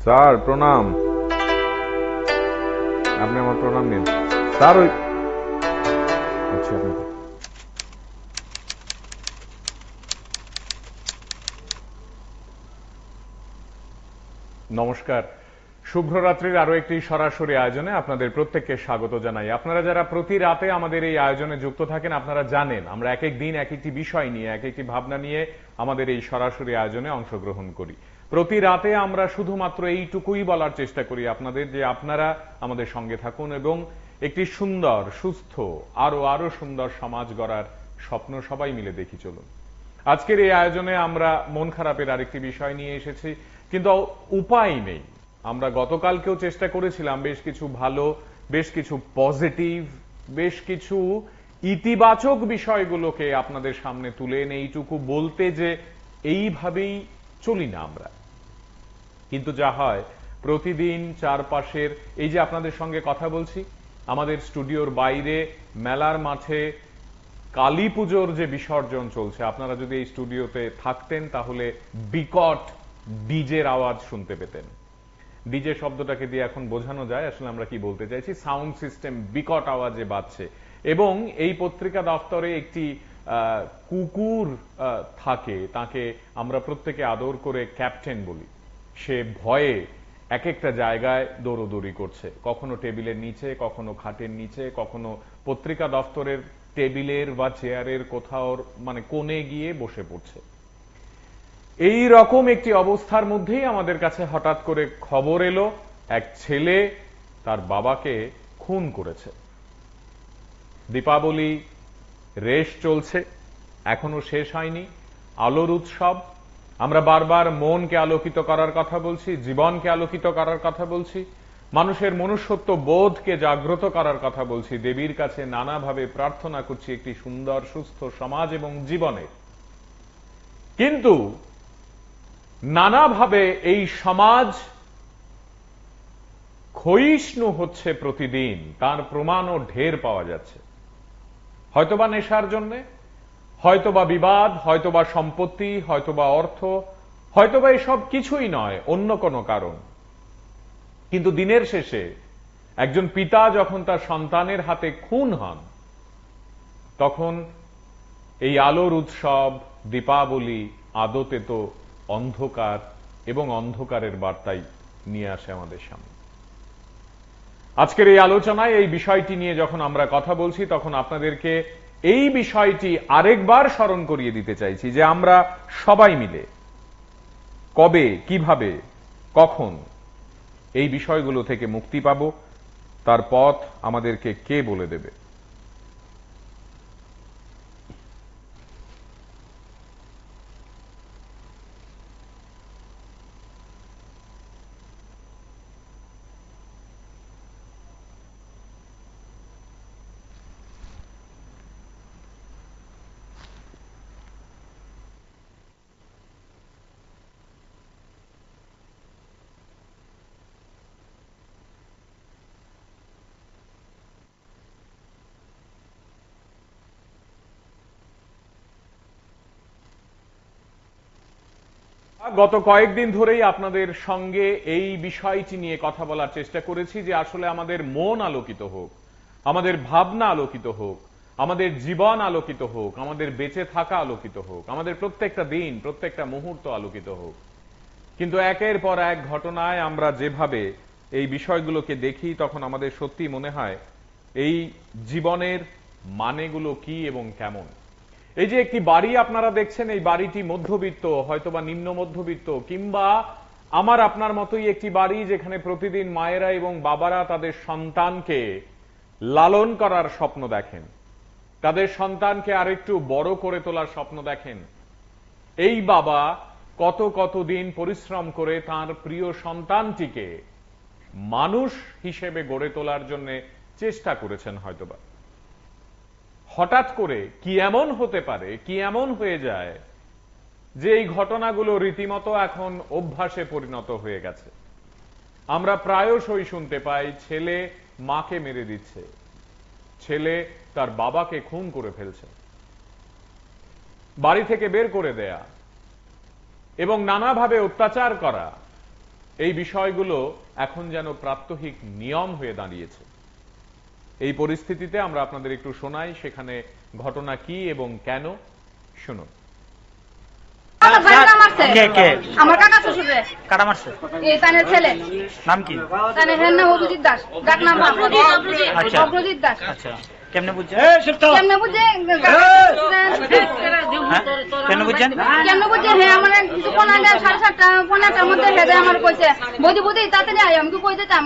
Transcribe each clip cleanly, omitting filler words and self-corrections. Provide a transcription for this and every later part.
Sir প্রণাম। আপনি আমার প্রণাম নিন স্যার। ওই আচ্ছা আপনাকে নমস্কার। শুভ্ররাত্রির আরো একটি সরাসরি আয়োজনে আপনাদের প্রত্যেককে স্বাগত জানাই। আপনারা যারা প্রতি রাতে আমাদের এই আয়োজনে যুক্ত থাকেন আপনারা জানেন আমরা এক এক দিন এক একটি বিষয় নিয়ে এক একটি ভাবনা নিয়ে আমাদের এই সরাসরি আয়োজনে অংশগ্রহণ করি। প্রতি রাতে আমরা শুধুমাত্র এইটুকুই বলার চেষ্টা করি আপনাদের যে আপনারা আমাদের সঙ্গে থাকুন এবং একটি সুন্দর সুস্থ আরো সুন্দর সমাজ গড়ার স্বপ্ন সবাই মিলে দেখি চলুন। আজকের এই আয়োজনে আমরা মন খারাপের আরেকটি বিষয় নিয়ে এসেছি, কিন্তু উপায় নেই। আমরা গতকালকেও চেষ্টা করেছিলাম বেশ কিছু ভালো, বেশ কিছু পজিটিভ, বেশ কিছু ইতিবাচক বিষয়গুলোকে আপনাদের সামনে তুলে এনে এইটুকু বলতে যে এইভাবেই চলি না আমরা। কিন্তু যা হয় প্রতিদিন চারপাশের এই যে আপনাদের সঙ্গে কথা বলছি, আমাদের স্টুডিওর বাইরে মেলার মাঠে কালী পুজোর যে বিসর্জন চলছে, আপনারা যদি এই স্টুডিওতে থাকতেন তাহলে বিকট ডিজের আওয়াজ শুনতে পেতেন। ডিজে শব্দটাকে দিয়ে এখন বোঝানো যায় আসলে আমরা কি বলতে চাইছি। সাউন্ড সিস্টেম বিকট আওয়াজে বাজছে এবং এই পত্রিকা দপ্তরে একটি কুকুর থাকে, তাকে আমরা প্রত্যেকে আদর করে ক্যাপ্টেন বলি। সে ভয়ে এক একটা জায়গায় দৌড়দৌড়ি করছে, কখনো টেবিলের নিচে, কখনো খাটের নিচে, কখনো পত্রিকা দপ্তরের টেবিলের বা চেয়ারের কোথাও মানে কোণে গিয়ে বসে পড়ছে। এই রকম একটি অবস্থার মধ্যেই আমাদের কাছে হঠাৎ করে খবর এলো এক ছেলে তার বাবাকে খুন করেছে। দীপাবলি রেশ চলছে, এখনো শেষ হয়নি। আলোর উৎসব, আমরা বারবার মনকে আলোকিত করার কথা বলছি, জীবনকে আলোকিত করার কথা বলছি, মানুষের মনুষ্যত্ব বোধকে জাগ্রত করার কথা বলছি, দেবীর কাছে নানাভাবে প্রার্থনা করছি একটি সুন্দর সুস্থ সমাজ এবং জীবনে। কিন্তু নানাভাবে এই সমাজ ক্ষয়িষ্ণু হচ্ছে প্রতিদিন, তার প্রমাণও ঢের পাওয়া যাচ্ছে। হয়তোবা নেশার জন্যে, হয়তোবা বিবাদ, হয়তোবা সম্পত্তি, হয়তোবা অর্থ, হয়তোবা এসব কিছুই নয়, অন্য কোনো কারণ। কিন্তু দিনের শেষে একজন পিতা যখন তার সন্তানের হাতে খুন হন, তখন এই আলোর উৎসব দীপাবলি আদতে তো অন্ধকার এবং অন্ধকারের বার্তাই নিয়ে আসে আমাদের সামনে। আজকের এই আলোচনায় এই বিষয়টি নিয়ে যখন আমরা কথা বলছি তখন আপনাদেরকে এই বিষয়টি আরেকবার স্মরণ করিয়ে দিতে চাইছি যে আমরা সবাই মিলে কবে, কিভাবে, কখন এই বিষয়গুলো থেকে মুক্তি পাব, তার পথ আমাদেরকে কে বলে দেবে। গত কয়েকদিন ধরেই আপনাদের সঙ্গে এই বিষয়টি নিয়ে কথা বলার চেষ্টা করেছি যে আসলে আমাদের মন আলোকিত হোক, আমাদের ভাবনা আলোকিত হোক, আমাদের জীবন আলোকিত হোক, আমাদের বেঁচে থাকা আলোকিত হোক, আমাদের প্রত্যেকটা দিন প্রত্যেকটা মুহূর্ত আলোকিত হোক। কিন্তু একের পর এক ঘটনায় আমরা যেভাবে এই বিষয়গুলোকে দেখি তখন আমাদের সত্যি মনে হয় এই জীবনের মানেগুলো কি এবং কেমন। এই যে একটি বাড়ি আপনারা দেখছেন, এই বাড়িটি মধ্যবিত্ত, হয়তোবা নিম্ন মধ্যবিত্ত, কিংবা আমার আপনার মতোই একটি বাড়ি যেখানে প্রতিদিন মায়েরা এবং বাবারা তাদের সন্তানকে লালন করার স্বপ্ন দেখেন, তাদের সন্তানকে আরেকটু বড় করে তোলার স্বপ্ন দেখেন। এই বাবা কত দিন পরিশ্রম করে তার প্রিয় সন্তানটিকে মানুষ হিসেবে গড়ে তোলার জন্য চেষ্টা করেছেন হয়তোবা। হঠাৎ করে কি এমন হতে পারে, কি এমন হয়ে যায় যে এই ঘটনাগুলো রীতিমতো এখন অভ্যাসে পরিণত হয়ে গেছে। আমরা প্রায়শই শুনতে পাই ছেলে মাকে মেরে দিচ্ছে, ছেলে তার বাবাকে খুন করে ফেলছে, বাড়ি থেকে বের করে দেয়া এবং নানাভাবে অত্যাচার করা, এই বিষয়গুলো এখন যেন প্রাত্যহিক নিয়ম হয়ে দাঁড়িয়েছে। এই পরিস্থিতিতে আমরা আপনাদের একটু শোনাই সেখানে ঘটনা কি এবং কেন। শুনুন। আমার কাকা শ্বশুরে কাটা মারছে এই তানের ছেলে নাম কি? তানের নাম অভিজিৎ দাস, ডাক নাম অভিজিৎ দাস। আচ্ছা, কেমনে বুঝছেন? কেমনে বুঝছেন? কেমনে বুঝছেন? হ্যাঁ, আমার কিছু 7:30-8:30 মধ্যে হেদে আমার কইছে বদি বদি তাড়াতাড়ি আয়। আমি কই যেতাম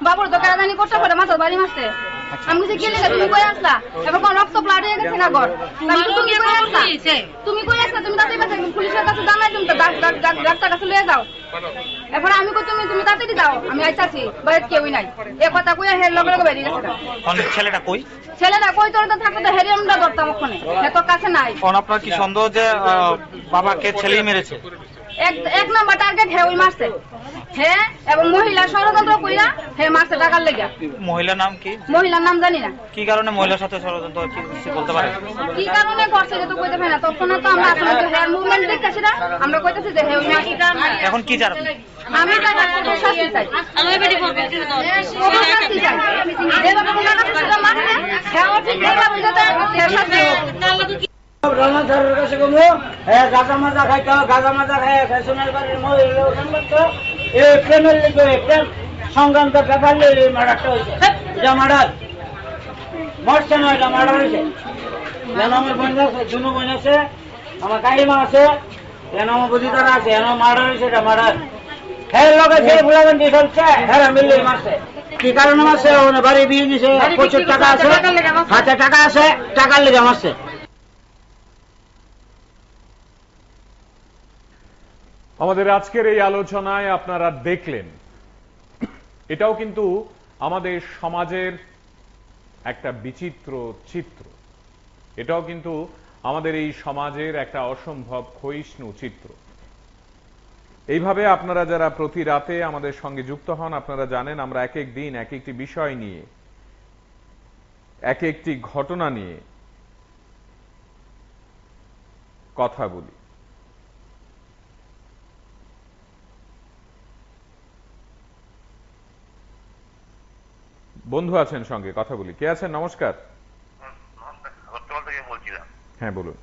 বাবুর তো কারাদানি করতে পারে মাথার বাড়ি মারছে। আমি কিছু কি লেগে তুমি কই আসলা? এবার কোন রক্ত ব্লাড হয়ে গেছে না ঘর। তুমি কই আসলা? তুমি কই আসলা? তুমি তাড়াতাড়ি কাছে পুলিশের কাছে জানাই তুমি তো ডাক্তার কাছে লয়ে যাও। এবার আমি কই তুমি তাড়াতাড়ি যাও, আমি আইতাছি, বাইরে কেউই নাই। এই কথা কইয়া হের লগে লগে বেরিয়ে গেছে। ছেলেটা কই? ছেলেটা কই তোর তো থাকতো হেরি আমরা ধরতাম ওখানে, সে তো কাছে নাই। কোন আপনার কি সন্দেহ যে বাবাকে ছেলেই মেরেছে? এক নাম্বার টার্গেট হে ওই মারছে, হ্যাঁ, এবং মহিলা ষড়যন্ত্র কইরা হে মারছে টাকার লেগে। মহিলার নাম কি? মহিলার নাম জানি না। কি কারণে মহিলার সাথে ষড়যন্ত্র কি বলতে পারে? কি কারণে করছে যে তো কইতে পারে না, তখন তো আমরা আসলে তো হেয়ার মুভমেন্ট দেখতেছি না, আমরা কইতেছি যে হে ওই মারছে। এখন কি চান? আমি চাই না শাস্তি চাই, আমি বেটি করব শাস্তি চাই। যেভাবে ওনারা সেটা মারছে হ্যাঁ ও ঠিক যেভাবে যাতে শাস্তি হোক। রানাধারের কাছে গেল, গাঁজা মাজা খাইতে, গাঁজা মাজা খাই ফ্যাশনের বাড়ির মহিলা এই প্রেমের লিখে প্রেম সংক্রান্ত ব্যাপার নিয়ে মার্ডারটা হয়েছে। এটা মার্ডার মরছে না, এটা মার্ডার হয়েছে। যেন আমার বোন আছে, দুনো বোন আছে, আমার কাকিমা আছে, যেন আমার বুঝিদারা আছে, যেন মার্ডার হয়েছে, এটা মার্ডার। হ্যাঁ লোকে ছেলে ফুলাবেন দিয়ে চলছে, হ্যাঁ মিললে মারছে। কি কারণে মারছে? বাড়ি বিয়ে দিছে, প্রচুর টাকা আছে, হাতে টাকা আছে, টাকার লেগে মারছে। আমাদের আজকের এই আলোচনায় আপনারা দেখলেন এটাও কিন্তু আমাদের সমাজের একটা বিচিত্র চিত্র, এটাও কিন্তু আমাদের এই সমাজের একটা অসম্ভব ক্ষয়িষ্ণু চিত্র। এইভাবে আপনারা যারা প্রতি রাতে আমাদের সঙ্গে যুক্ত হন, আপনারা জানেন আমরা এক এক দিন এক একটি বিষয় নিয়ে, এক একটি ঘটনা নিয়ে কথা বলি। বন্ধু আছেন সঙ্গে, কথা বলি। কে আছেন? নমস্কার। বলছিলাম, হ্যাঁ বলুন।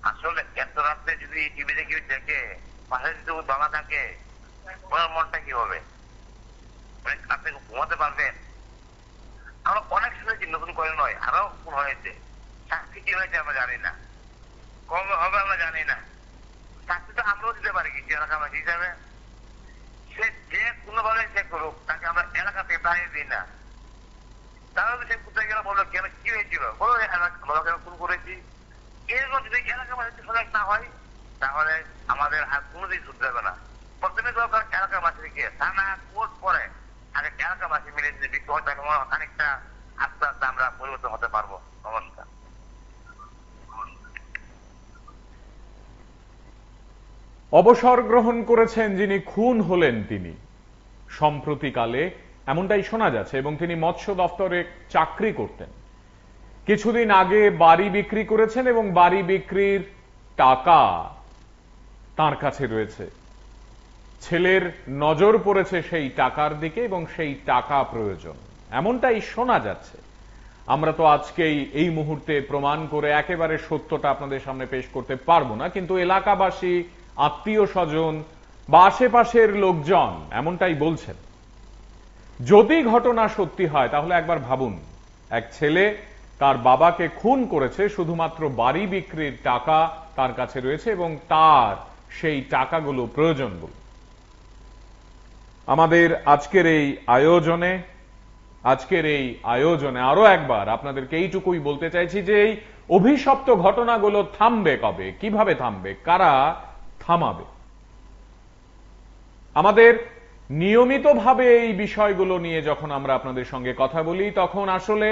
আসলে এত রাত্রে যদি টিভিতে কেউ দেখে, পাশে যদি বাবা থাকে, ওনার মনটা কি হবে? আপনি ঘুমাতে পারবেন? আমরা অনেক শুনেছি, নতুন করে নয়, আরো কোন হয়েছে। শাস্তি কি হয়েছে আমরা জানি না, কম হবে আমরা জানি না। শাস্তি তো আমরাও দিতে পারি কিছু এলাকাবাসী হিসাবে। সে যে কোনোভাবে সে করুক, তাকে আমরা এলাকা থেকে তাড়িয়ে দিই না। তাহলে সে কোথায় গেলে বললো কেন কি হয়েছিল, বলো বাবাকে খুন করেছি। এরকম যদি এলাকাবাসী সজাগ না হয় তাহলে আমাদের আর কোনোদিন শুনতে হবে না। প্রথমে দরকার এলাকাবাসীকে, থানা কোর্ট পরে আগে এলাকাবাসী মিলে যদি বিক্রি হয়, তাহলে অনেকটা আস্তে আস্তে আমরা পরিবর্তন হতে পারবো। নমস্কার। অবসর গ্রহণ করেছেন যিনি খুন হলেন তিনি সম্প্রতিকালে, এমনটাই শোনা যাচ্ছে, এবং তিনি মৎস্য দপ্তরে চাকরি করতেন। কিছুদিন আগে বাড়ি বিক্রি করেছেন এবং বাড়ি বিক্রির টাকা তার কাছে রয়েছে। ছেলের নজর পড়েছে সেই টাকার দিকে এবং সেই টাকা প্রয়োজন, এমনটাই শোনা যাচ্ছে। আমরা তো আজকেই এই মুহূর্তে প্রমাণ করে একেবারে সত্যটা আপনাদের সামনে পেশ করতে পারবো না, কিন্তু এলাকাবাসী, আত্মীয় স্বজন বা আশেপাশের লোকজন এমনটাই বলছেন। যদি ঘটনা সত্যি হয় তাহলে একবার ভাবুন, এক ছেলে তার বাবাকে খুন করেছে, শুধুমাত্র বাড়ি বিক্রির টাকা তার কাছে রয়েছে এবং তার সেই টাকাগুলো প্রয়োজন বলে। আমাদের আজকের এই আয়োজনে আরো একবার আপনাদেরকে এইটুকুই বলতে চাইছি যে এই অভিশপ্ত ঘটনাগুলো থামবে কবে, কিভাবে থামবে, কারা থামাবে? আমাদের নিয়মিতভাবে এই বিষয়গুলো নিয়ে যখন আমরা আপনাদের সঙ্গে কথা বলি, তখন আসলে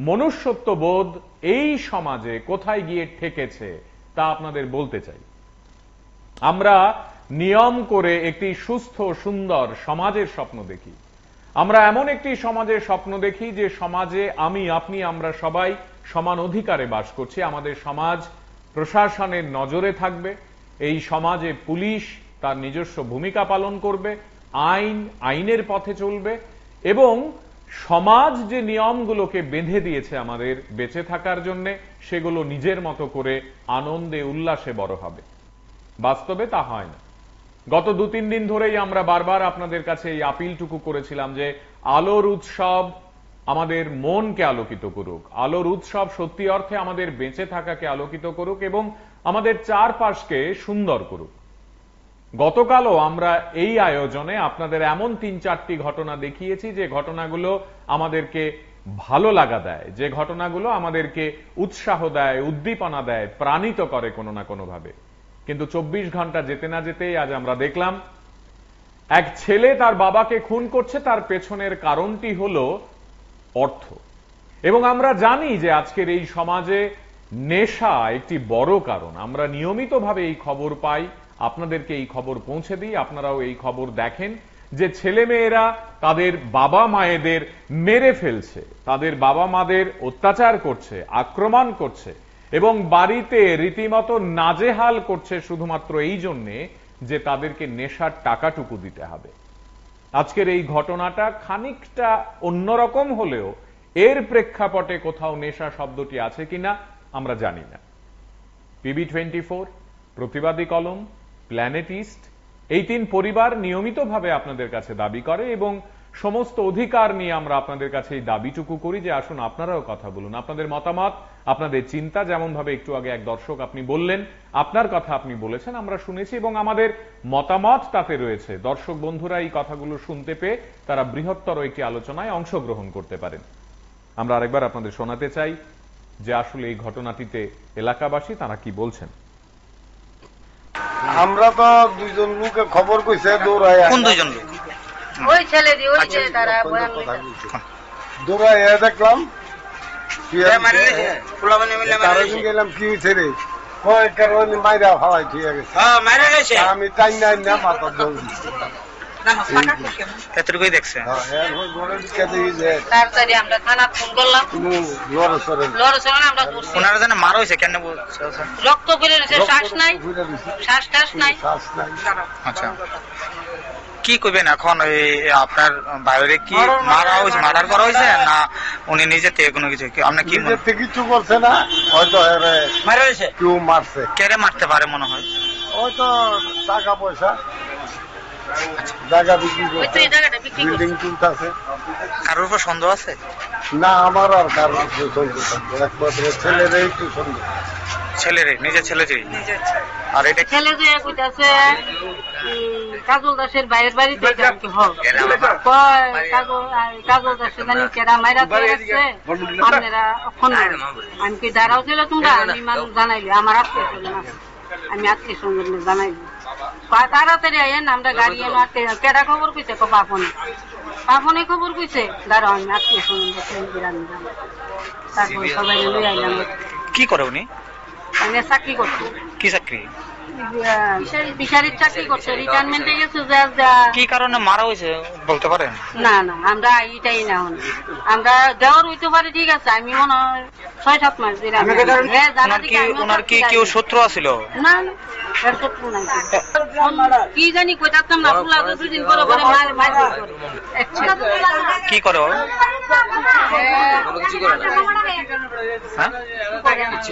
মনুষ্যত্ব বোধ এই সমাজে কোথায় গিয়ে ঠেকেছে তা আপনাদের বলতে চাই। আমরা নিয়ম করে একটি সুস্থ সুন্দর সমাজের স্বপ্ন দেখি। আমরা এমন একটি সমাজের স্বপ্ন দেখি যে সমাজে আমি, আপনি, আমরা সবাই সমান অধিকারে বাস করছি। আমাদের সমাজ প্রশাসনের নজরে থাকবে, এই সমাজে পুলিশ তার নিজস্ব ভূমিকা পালন করবে, আইনের পথে চলবে এবং সমাজ যে নিয়মগুলোকে বেঁধে দিয়েছে আমাদের বেঁচে থাকার জন্য সেগুলো নিজের মতো করে আনন্দে উল্লাসে বড় হবে। বাস্তবে তা হয় না। গত 2-3 দিন ধরেই আমরা বারবার আপনাদের কাছে এই আপিলটুকু করেছিলাম যে আলোর উৎসব আমাদের মনকে আলোকিত করুক, আলোর উৎসব সত্যি অর্থে আমাদের বেঁচে থাকাকে আলোকিত করুক এবং আমাদের চারপাশকে সুন্দর করুক। গতকালও আমরা এই আয়োজনে আপনাদের এমন 3-4টি ঘটনা দেখিয়েছি যে ঘটনাগুলো আমাদেরকে ভালো লাগা দেয়, যে ঘটনাগুলো আমাদেরকে উৎসাহ দেয়, উদ্দীপনা দেয়, প্রাণিত করে কোনো না কোনো ভাবে। কিন্তু 24 ঘন্টা যেতে না যেতেই আজ আমরা দেখলাম এক ছেলে তার বাবাকে খুন করছে, তার পেছনের কারণটি হলো অর্থ। এবং আমরা জানি যে আজকের এই সমাজে নেশা একটি বড় কারণ। আমরা নিয়মিতভাবে এই খবর পাই, আপনাদেরকে এই খবর পৌঁছে দিই, আপনারাও এই খবর দেখেন যে ছেলে মেয়েরা তাদের বাবা মায়েদের মেরে ফেলছে, তাদের বাবা মাদের অত্যাচার করছে, আক্রমণ করছে এবং বাড়িতে রীতিমতো নাজেহাল করছে শুধুমাত্র এই জন্যে যে তাদেরকে নেশার টাকাটুকু দিতে হবে। আজকের এই ঘটনাটা খানিকটা অন্যরকম হলেও এর প্রেক্ষাপটে কোথাও নেশা শব্দটি আছে কিনা আমরা জানি না। PB24, প্রতিবাদী কলম, প্ল্যানেট ইস্ট, এই 3 পরিবার নিয়মিতভাবে আপনাদের কাছে দাবি করে এবং সমস্ত অধিকার নিয়ে আমরা আপনাদের কাছে এই দাবিটুকু করি যে আসুন আপনারাও কথা বলুন, আপনাদের মতামত, আপনাদের চিন্তা, যেমন ভাবে একটু আগে এক দর্শক আপনি বললেন, আপনার কথা আপনি বলেছেন, আমরা শুনেছি এবং আমাদের মতামত তাতে রয়েছে। দর্শক বন্ধুরা এই কথাগুলো শুনতে পেয়ে তারা বৃহত্তর একটি আলোচনায় অংশগ্রহণ করতে পারেন। আমরা আরেকবার আপনাদের শোনাতে চাই যে আসলে এই ঘটনাটিতে এলাকাবাসী তারা কি বলছেন। আমরা তো 2জন লোকে খবর কইছে দৌড়ায়। কোন 2জন লোক? ওই ছেলে দিয়ে ওই যে তারা দৌড়ায় দেখলাম গেলাম কি হয়েছে রে, কারণ মাইরা ফালাই ঠিক আছে। আমি টাইম নাই না মাথা দৌড় এতটুকুই দেখছে। তাড়াতাড়ি আমরা থানা ফোন করলাম, ওনারা যেন মারা হয়েছে কেন রক্ত বের হয়েছে, শ্বাস নাই, শ্বাস টাস নাই। আচ্ছা, কি করবেন এখন? আপনার বাইরে কি মারা হয়েছে, মার্ডার করা হয়েছে না উনি নিজে থেকে কোনো কিছু? আপনার কি কিছু করছে না, হয়তো মারা হয়েছে, কেউ মারছে। কেড়ে মারতে পারে মনে হয়? হয়তো টাকা পয়সা, জায়গা বিক্রি করছে, বিল্ডিং তুলতেছে। কারোর উপর সন্দেহ আছে? না, আমার আর কারোর সন্দেহ, একমাত্র ছেলেরই একটু সন্দেহ। ছেলেরে, নিজের ছেলেরই। আর এটা ছেলে যে কইতাছে কাজল দাসের বাইরের বাড়িতে কাজল দাসের জানি কেরা মাইরা দিয়ে আসছে, আপনারা আমি কি দাঁড়াও ছিল তোমরা? আমি মানুষ জানাইলি, আমার আত্মীয় স্বজন আছে, আমি আত্মীয় স্বজন জানাইলি তাড়াতাড়ি আইন, আমরা গাড়ি এনে কেডা খবর কইছে, পাপনে খবর কইছে, দাঁড়াও আমি আত্মীয় স্বজন তারপর সবাই লই আইলাম। কি করে উনি? আমি চাকরি করছি। কি চাকরি? ফিশারির চাকরি করছে, রিটায়ারমেন্টে গেছে। কি কারণে মারা হয়েছে বলতে পারেন? না না, আমরা এটাই না, আমরা দেওয়ার হইতে পারে, ঠিক আছে। আমি মনে হয় 6-7 মাস দিলাম। ওনার কি কেউ শত্রু আছিল? না, শত্রু নাই। কি জানি কইতাম না, পুলা 2 দিন পরে পরে মার কি করে?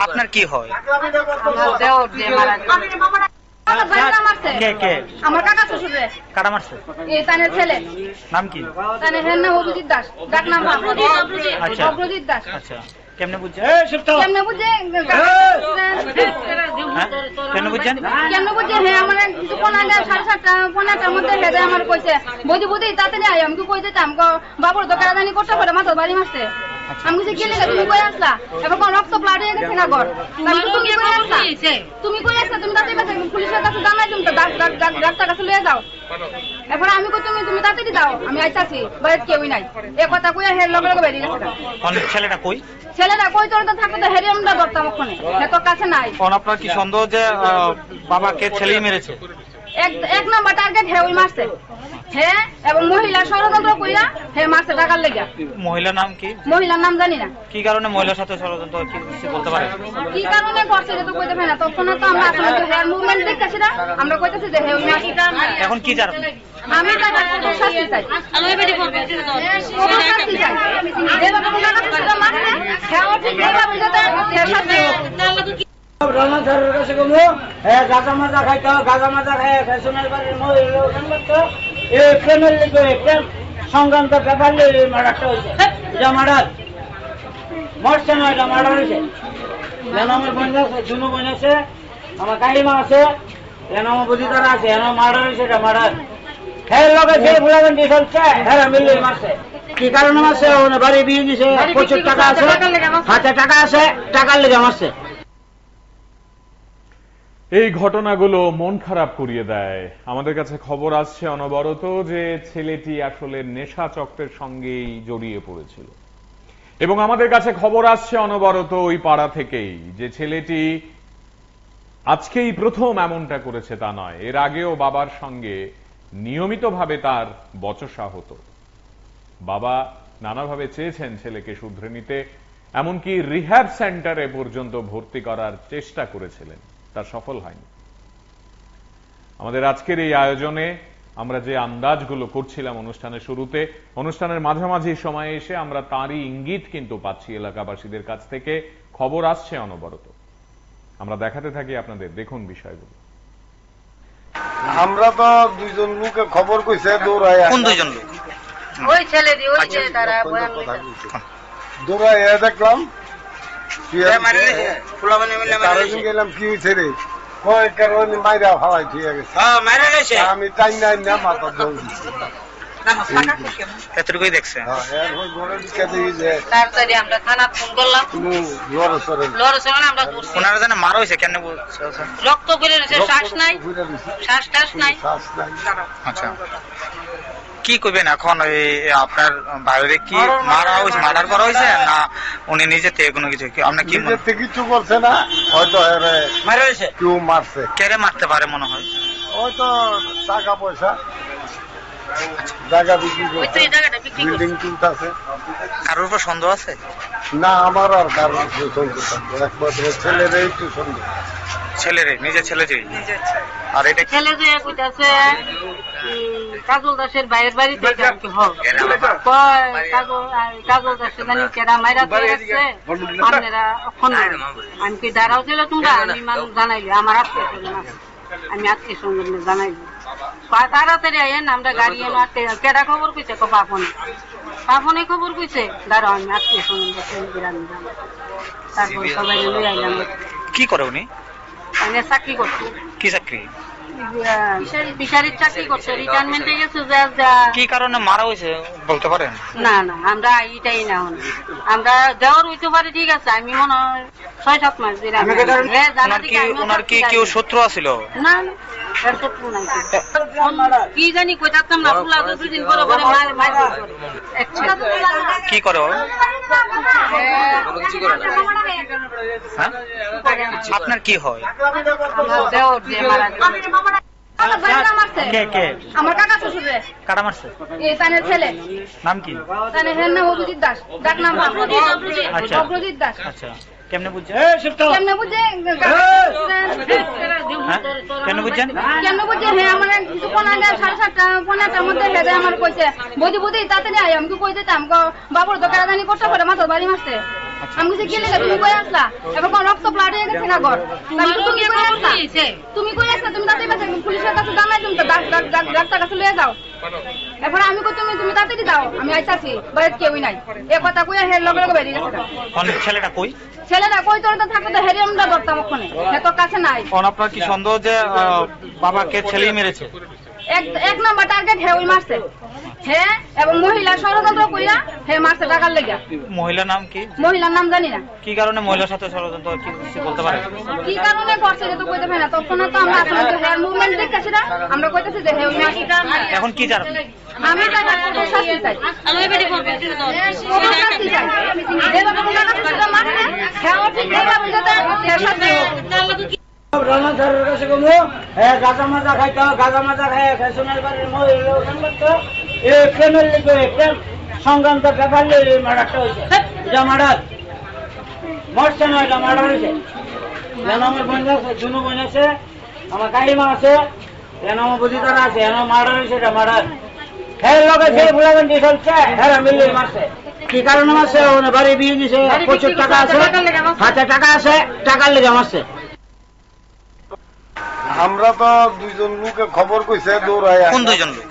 আপনার কি হয়? আমার কাকা শ্বশুরে কারা মারছে? এই তানের ছেলে। নাম কি? তানের নাম অভিজিৎ দাস, ডাক নাম অভিজিৎ দাস। আচ্ছা, কেমনে বুঝছেন? কেমনে বুঝে? কেন বুঝছেন? কেমনে বুঝে? হ্যাঁ, আমার কিছু কোন আগে 7:30-8টার মধ্যে হেদে আমার কইছে, বুঝি তাড়াতাড়ি আয়। আমি কই দিতাম বাবুর তো কারাদানি করতে পারে, মাথা বাড়ি মারছে। আমি বলছি গেলে তুমি কই আসলা? এবার কোন রক্ত প্লাট হয়ে গেছে না ঘর। তুমি কই আসলা? তুমি কই আসলা? তুমি তাড়াতাড়ি পুলিশের কাছে জানাই, তুমি তো ডাক্তার কাছে লয়ে যাও। এবার আমি কই তুমি তাড়াতাড়ি যাও, আমি আইতাছি, বাড়িতে কেউই নাই। এ কথা কইয়া হের লগে লগে বেরিয়ে গেছে। ছেলেটা কই? ছেলেটা কই তোর তো থাকতো তো হেরে আমরা ধরতাম ওখানে, সে তোর কাছে নাই। আপনার কি সন্দেহ যে বাবাকে ছেলেই মেরেছে? এক নাম্বার টার্গেট হে ওই মারছে হ্যাঁ, এবং মহিলা ষড়যন্ত্র কইরা হে মারছে টাকার লেগে। মহিলার নাম কি? মহিলার নাম জানি না। কি কারণে মহিলার সাথে ষড়যন্ত্র কি বলতে পারেন? কি কারণে করছে এটা তো কইতে পারি না, তখন তো আমরা আসলে যে হেয়ার মুভমেন্ট দেখতেছি না, আমরা কইতেছি যে হে ওই মারছে। এখন কি চান? আমি টাকা শাস্তি চাই, শাস্তি চাই। যেভাবে টাকা ছিল মারছে হ্যাঁ ঠিক এইভাবে যাতে শাস্তি হোক। রহমান স্যারের কাছে গেলো, হ্যাঁ গাঁজা মাজা খাইতো, গাঁজা মাজা খাই ফ্যাশনের বাড়ির মহিলা করতো, এই প্রেমের লিখে প্রেম সংক্রান্ত ব্যাপার নিয়ে মার্ডারটা হয়েছে। এটা মার্ডার মরছে না, এটা মার্ডার হয়েছে। যেন আমার বোন আছে, দুনো বোন আছে, আমার কাকিমা আছে, যেন আমার বুঝিদারা আছে, যেন মার্ডার হয়েছে, এটা মার্ডার। হ্যাঁ লোকে যে ফুলাবেন দিয়ে চলছে, হ্যাঁ মিললে মারছে। কি কারণে মারছে? ওখানে বাড়ি বিয়ে দিছে, প্রচুর টাকা আছে, হাতে টাকা আছে, টাকার লেগে মারছে। এই ঘটনাগুলো মন খারাপ করিয়ে দেয়। আমাদের কাছে খবর আসছে অনবরত যে ছেলেটি আসলে নেশা চক্রের সঙ্গেই জড়িয়ে পড়েছিল, এবং আমাদের কাছে খবর আসছে অনবরত ওই পাড়া থেকেই যে ছেলেটি আজকেই প্রথম এমনটা করেছে তা নয়, এর আগেও বাবার সঙ্গে নিয়মিতভাবে তার বচসা হতো। বাবা নানাভাবে চেয়েছেন ছেলেকে শুধরে নিতে, এমনকি রিহ্যাব সেন্টারে পর্যন্ত ভর্তি করার চেষ্টা করেছিলেন, তা সফল হয়নি। আমাদের আজকের এই আয়োজনে আমরা যে আন্দাজগুলো করছিলাম অনুষ্ঠানের শুরুতে, অনুষ্ঠানের মাঝামাঝি সময়ে এসে আমরা তারই ইঙ্গিত কিন্তু পাচ্ছি এলাকাবাসীদের কাছ থেকে। খবর আসছে অনবরত, আমরা দেখাতে থাকি আপনাদের। দেখুন বিষয়গুলো। আমরা তো দুইজন লোকে খবর কইছে, দৌড়ায়। কোন দুইজন লোক? ওই ছেলে দিয়ে ওই যে তারা দৌড়ায় দেখলাম গেলাম কি হয়েছে রে, কয় কারণে মাইরা ফালাই ঠিক আছে। আমি টাইম নাই না মাথা দৌড় দিচ্ছি। এতটুকুই দেখছে। তাড়াতাড়ি আমরা থানা ফোন করলাম, ওনারা যেন মারা হয়েছে কেন? রক্ত বেরিয়ে রয়েছে, শ্বাস নাই, শ্বাস টাস নাই। আচ্ছা, কি করবেন এখন? ওই আপনার বাইরে কি মারা হয়েছে, মার্ডার করা হয়েছে না উনি নিজে থেকে কোনো কিছু? আপনার কি কিছু করছে না, হয়তো কেউ মারছে। কেড়ে মারতে পারে মনে হয়? হয়তো টাকা পয়সা, জায়গা বিক্রি করছে, বিল্ডিং তুলতেছে। কারোর উপর সন্দেহ আছে? না, আমার আর কারোর সন্দেহ থাকবে, একমাত্র ছেলেরই একটু সন্দেহ। ছেলেরে, নিজের ছেলেরই। আর এটা ছেলে যে কইতাছে কাজল দাসের বাইরের বাড়িতে কাজল দাসের জানি কেরা মাইরা দিয়েছে, আপনারা আমি কি দাঁড়াও ছিল তোমরা? আমি মানুষ জানাইলি, আমার আত্মীয় স্বজন আছে, আমি আত্মীয় স্বজন জানাইলি। তাড়াতাড়ি আইন, আমরা গাড়ি এনে কেডা খবর কইছে? পাপনে, পাপনে খবর কইছে, দাঁড়াও আমি আত্মীয় স্বজন গ্রামে জানাই। তারপর সবাই লই আইলাম। কি করে উনি? আমি চাকরি করছি। কি চাকরি? ফিশারির চাকরি করছে, রিটায়ারমেন্টে গেছে। কি কারণে মারা হয়েছে বলতে পারেন? না না, আমরা এটাই না, আমরা দেওয়ার হইতে পারে, ঠিক আছে। আমি মনে হয় 6-7 মাস দিলাম। ওনার কি কেউ শত্রু আছিল? না না, শত্রু নাই। কি জানি কইতাম না, ফুলা দুদিন পরে পরে কি করে? আপনার কি হয়? আমার কাকা শ্বশুর কাটা মারছে? এই তানের ছেলে। নাম কি? তানের নাম অভিজিৎ দাস, ডাক নাম অগ্রজিৎ দাস। আচ্ছা, কেমনে বুঝছেন? কেমনে বুঝে? কেন বুঝছেন? কেমনে বুঝে? হ্যাঁ, আমার কিছু 7:30-8:30 মধ্যে হেদে আমার কইছে, বুঝি বুঝি তাড়াতাড়ি আয়। আমি কই দিতাম, বাবুর তো কারাদানি করতে পারে, মাথার বাড়ি মারছে। আমি কিছু কি লেগে তুমি কই আসলা? এবার কোন রক্ত প্লাট হয়ে গেছে না ঘর। তুমি কই আসলা? তুমি তাড়াতাড়ি পুলিশের কাছে জানাই, তুমি তো ডাক্তার কাছে লয়ে যাও। এরপর আমি কই তুমি তাড়াতাড়ি দাও, আমি আইতাছি, বাড়িতে কেউই নাই। এ কথা কইয়া হের লগে লগে বেরিয়ে গেছে। ছেলেটা কই? ছেলেটা কই? তোর তো থাকতো হেরে আমরা ধরতাম ওখানে, সে তো কাছে নাই। আপনার কি সন্দেহ যে বাবাকে ছেলেই মেরেছে? এক নাম্বার টার্গেট হে ওই মারছে হ্যাঁ, এবং মহিলা ষড়যন্ত্র কইরা হে মারছে টাকার লেগে। মহিলার নাম কি? মহিলার নাম জানি না। কি কারণে মহিলার সাথে ষড়যন্ত্র কি বলতে পারেন? কি কারণে করছে এটা তো কইতে পারি না, তখন তো আমরা আসলে যে হেয়ার মুভমেন্ট দেখতেছি না, আমরা কইতেছি যে হে ওই মারছে। এখন কি জানেন? আমি টাকা শাস্তি চাই, শাস্তি চাই। যেভাবে টাকা মারছে হ্যাঁ ঠিক এইভাবে যাতে শাস্তি হোক। রণধরের কাছে গেল গাঁজা মাজা খাইতো গাঁজা মাজা খাই ফ্যাশনের বাড়ির মহিলা ওখান করতো এই প্রেমের লিখে প্রেম সংক্রান্ত ব্যাপার নিয়ে মার্ডারটা হয়েছে এটা মার্ডার মরছে না এটা মার্ডার হয়েছে যেন আমার বোন আছে দুনো বোন আছে আমার কাকিমা আছে যেন আমার বুঝিতারা আছে যেন মার্ডার হয়েছে এটা মার্ডার হ্যাঁ লোকে যে বুলাবেন দিয়ে চলছে হ্যাঁ মিলিয়ে মারছে কি কারণে মারছে ওখানে বাড়ি বিয়ে দিছে প্রচুর টাকা আছে হাতে টাকা আছে টাকার লেগে মারছে আমরা তো দুইজন লোকে খবর কইছে দৌড়ায় কোন দুইজন লোক?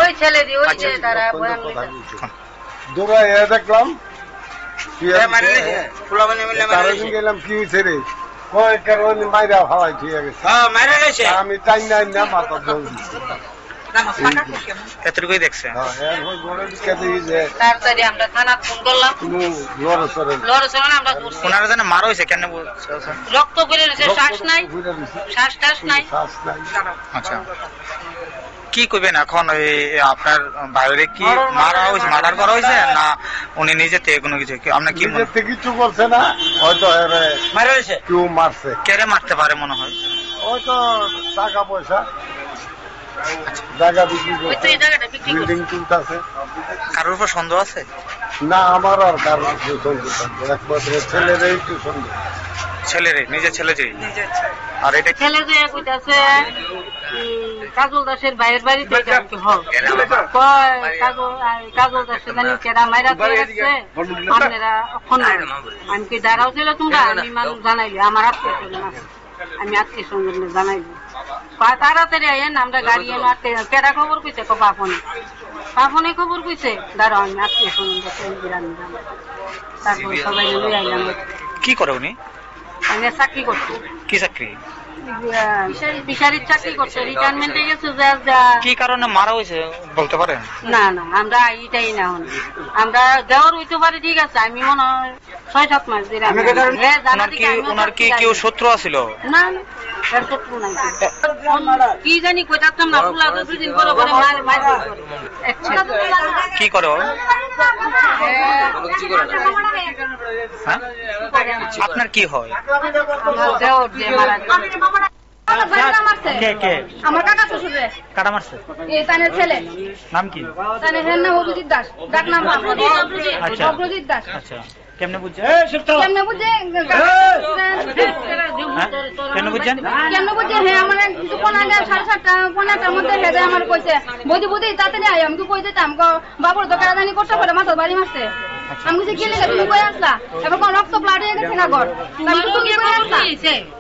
ওই ছেলে দি ওই যে তারা বয়ান দৌড়ায় দেখলাম মারা গেলাম কি হয়েছে রে কয় কারণ মাইরা ফালাই ঠিক আছে আমি টাইম নাই না মাথা দৌড় এতটুকুই দেখছে। তাড়াতাড়ি আমরা থানা ফোন করলাম লড়ছড় আমরা করছি ওনারা যেন মারা হয়েছে কেন রক্ত বেরিয়ে রয়েছে শ্বাস নাই শ্বাস টাস নাই আচ্ছা কি করবেন এখন ওই আপনার বাইরে কি মারা হয়েছে মার্ডার করা হয়েছে না উনি নিজে থেকে কোনো কিছু আপনার কি মনে কিছু করছে না হয়তো মারা হয়েছে কেউ মারছে কেড়ে মারতে পারে মনে হয় হয়তো টাকা পয়সা জায়গা বিক্রি ওই তো এই জায়গাটা বিক্রি করছে বিল্ডিং তুলতেছে কারোর উপর সন্দেহ আছে না আমার আর কারণ একমাত্র ছেলেরাই একটু সন্দেহ ছেলেরে নিজের ছেলে যে আর এটা ছেলে যে কইতাছে কাজল দাসের বাইরের বাড়িতে এটা কি হোক কয় কাজল দাসের জানি কেডা মাইরা দিয়ে গেছে আপনারা ফোন আমি কি দাঁড়াও ছিল তোমরা আমি মানুষ জানাইলি আমার আত্মীয় স্বজন আছে আমি আত্মীয় স্বজন জানাইলি তাড়াতাড়ি আইন আমরা গাড়ি এনে আটকে কেডা খবর কইছে পাপনে খবর কইছে দাঁড়াও আমি আত্মীয় স্বজন তারপর সবাই নিয়ে আইলাম কি করে উনি আমি চাকরি করছি কি চাকরি ফিশারির চাকরি করছে রিটায়ারমেন্টে গেছে কি কারণে মারা হয়েছে বলতে পারেন না না আমরা এটাই না আমরা দেওয়ার হইতে পারে ঠিক আছে আমি মনে হয় 6-7 মাস ধরে ওনার কি কেউ শত্রু আছিল না এর শত্রু নাই কি জানি কইতাম না ফুলা তো দুদিন পরে পরে মার কি করে আপনার কি হয় আমার দেওয়ার যে মারা আমার কাকা শ্বশুরে কাটা মারছে এই তানের ছেলে নাম কি তানের নাম অভিজিৎ দাস ডাক নাম অগ্রজিৎ দাস আচ্ছা কেমনে বুঝছেন কেমনে বুঝে কেন বুঝছেন কেমনে বুঝে হ্যাঁ আমার কিছু কোন আগে 7:30-8:00 মধ্যে হেদে আমার কইছে বদি বদি তাড়াতাড়ি আয় আমি কই দিতাম বাবুর তো কারাদানি করতে পারে মাথার বাড়ি মারছে আমি কিছু কি লেগে তুমি কই আসলা এবার কোন রক্ত ব্লাড হয়ে গেছে না ঘর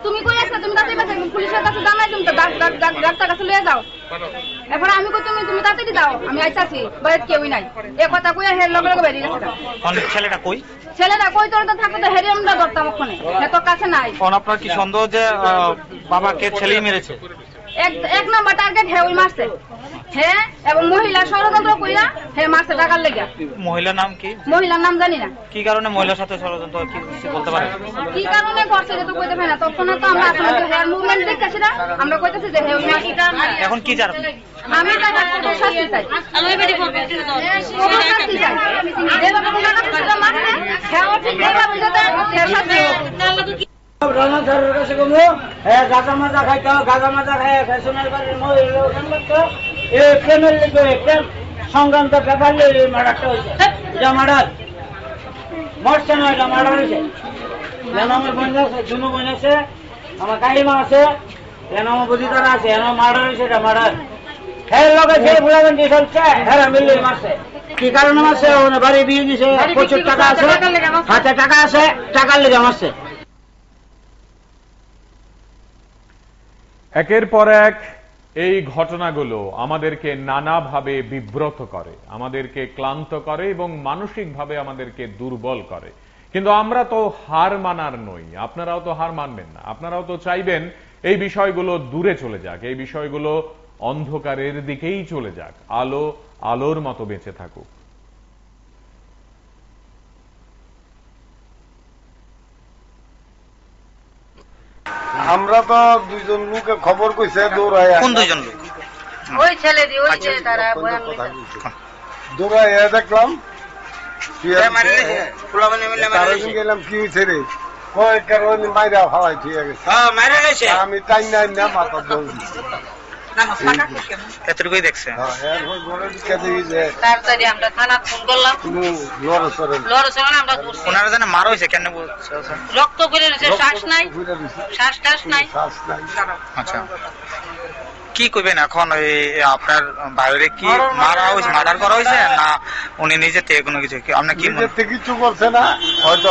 তুমি কই আসলা তুমি তাড়াতাড়ি পুলিশের কাছে জানাই তুমি তো ডাক্তার কাছে লয়ে যাও এবার আমি কই তুমি তাড়াতাড়ি দাও আমি আইতাছি বাইরে কেউই নাই এই কথা কইয়া হের লগে লগে বেরিয়ে গেছে ছেলেটা কই ছেলেরা কই তোর তো থাকতো হেরে আমরা ধরতাম ওখানে তো কাছে নাই আপনার কি সন্দেহ যে বাবাকে ছেলেই মেরেছে এক নম্বর টার্গেট হে ওই মারছে হ্যাঁ এবং মহিলা ষড়যন্ত্র কইরা হে মারছে টাকার লেগে মহিলার নাম কি মহিলার নাম জানি না কি কারণে মহিলার সাথে ষড়যন্ত্র কি বলতে পারেন কি কারণে করছে যে তো কইতে পারে না তখন তো আমরা আসলে হেয়ার মুভমেন্ট দেখতেছি না আমরা কইতেছি যে হে ওই মারছে এখন কি জানেন আমি তো শাস্তি চাই আমি বেটি করব শাস্তি চাই যেভাবে টাকা পয়সা মারছে হ্যাঁ ও ঠিক যেভাবে হে শাস্তি রণধরের কাছে গেল গাঁজা মাজা খাইতো গাঁজা মাজা খাই ফ্যাশনের বাড়ির মহিলা ওখান করতো এই প্রেমের লিখে প্রেম সংক্রান্ত ব্যাপার নিয়ে মার্ডারটা হয়েছে এটা মার্ডার মরছে না এটা মার্ডার হয়েছে যেন আমার বোন আছে দুনো বোন আছে আমার কাকিমা আছে যেন আমার বুঝিতারা আছে যেন মার্ডার হয়েছে এটা মার্ডার হ্যাঁ লোকে যে বুলাবেন দিয়ে চলছে হ্যাঁ মিলিয়ে মারছে কি কারণে মারছে ওখানে বাড়ি বিয়ে দিছে প্রচুর টাকা আছে হাতে টাকা আছে টাকার লেগে মারছে একের পর এক এই ঘটনাগুলো আমাদেরকে নানাভাবে বিব্রত করে, আমাদেরকে ক্লান্ত করে এবং মানসিকভাবে আমাদেরকে দুর্বল করে। কিন্তু আমরা তো হার মানার নই, আপনারাও তো হার মানবেন না। আপনারাও তো চাইবেন এই বিষয়গুলো দূরে চলে যাক, এই বিষয়গুলো অন্ধকারের দিকেই চলে যাক, আলো আলোর মতো বেঁচে থাকুক। আমরা তো দুইজন লোকে খবর কইছে দৌড়ায় কোন দুইজন লোক ওই ছেলে দি ওই যে তারা বয়ান দৌড়ায় দেখলাম গেলাম কি হয়েছে রে কয়েকবার ওই মাইরা ভালাই ঠিক আছে আমি টাইম নাই না মাথা দৌড় দিচ্ছি এতটুকুই দেখছে তাড়াতাড়ি আমরা থানা ফোন করলাম, ওনারা জানে মারা হয়েছে কেন রক্ত করে রয়েছে, শ্বাস নাই, শ্বাস টাস নাই। আচ্ছা কি করবেন এখন? ওই আপনার বাইরে কি মারা হয়েছে, মার্ডার করা হয়েছে না উনি নিজে থেকে কোনো কিছু? আপনার কি কিছু করছে না, হয়তো